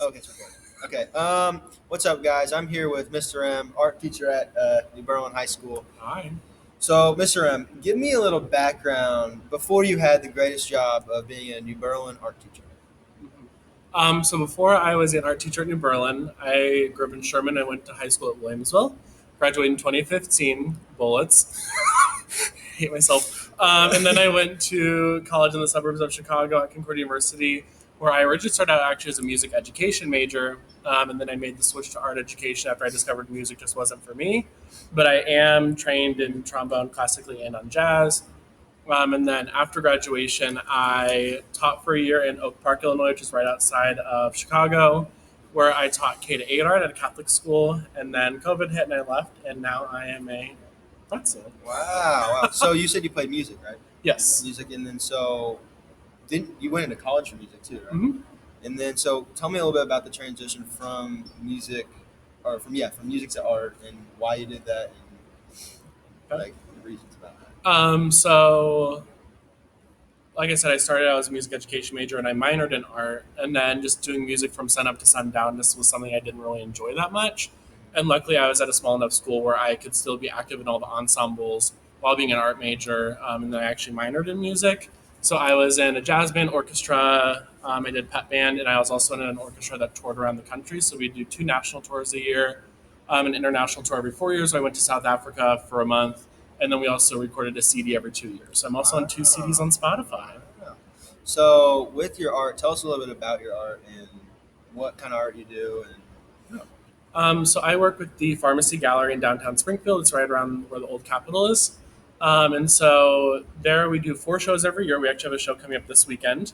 Okay, it's recording. Okay. What's up, guys? I'm here with Mr. M, art teacher at New Berlin High School. Hi. So, Mr. M, give me a little background before you had the greatest job of being a New Berlin art teacher. So before I was an art teacher at New Berlin, I grew up in Sherman. I went to high school at Williamsville. Graduated in 2015. Bullets. Hate myself. And then I went to college in the suburbs of Chicago at Concordia University, where I originally started out actually as a music education major, and then I made the switch to art education after I discovered music just wasn't for me. But I am trained in trombone classically and on jazz. And then after graduation, I taught for a year in Oak Park, Illinois, which is right outside of Chicago, where I taught K to 8 art at a Catholic school. And then COVID hit and I left, and now I am a pretzel. Wow. So you said you played music, right? Yes. Music, and then so didn't you went into college for music too, right? hmm And then so tell me a little bit about the transition from music, or from music to art, and why you did that, and like the reasons about that. So, like I said, I started out as a music education major and I minored in art. And then just doing music from sun up to sundown, this was something I didn't really enjoy that much. And luckily, I was at a small enough school where I could still be active in all the ensembles while being an art major. And then I actually minored in music. So I was in a jazz band, orchestra. I did pep band, and I was also in an orchestra that toured around the country. So we do 2 national tours a year, an international tour every 4 years. So I went to South Africa for a month, and then we also recorded a CD every 2 years. So I'm also on 2 CDs on Spotify. So, with your art, tell us a little bit about your art and what kind of art you do. And So I work with the Pharmacy Gallery in downtown Springfield. It's right around where the old Capitol is. And so there we do 4 shows every year. We actually have a show coming up this weekend,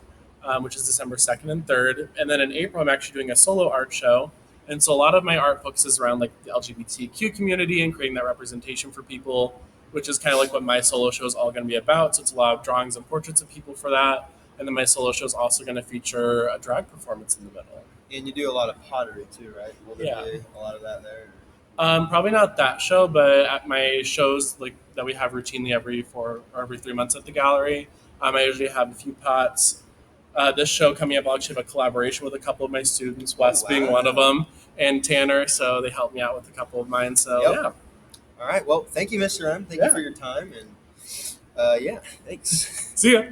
which is December 2nd and 3rd. And then in April, I'm actually doing a solo art show. And so a lot of my art focuses around like the LGBTQ community and creating that representation for people, which is kind of like what my solo show is all going to be about. So it's a lot of drawings and portraits of people for that. And then my solo show is also going to feature a drag performance in the middle. you do a lot of pottery too, right? Will there Yeah. be a lot of that there? Probably not that show, but at my shows like that we have routinely every 4 or every 3 months at the gallery, I usually have a few pots. This show coming up, I'll actually have a collaboration with a couple of my students, Wes being one of them, and Tanner. So they helped me out with a couple of mine. So Yep. yeah, All right. Well, thank you, Mr. M. Thank you Yeah. for your time. And yeah, thanks. see ya.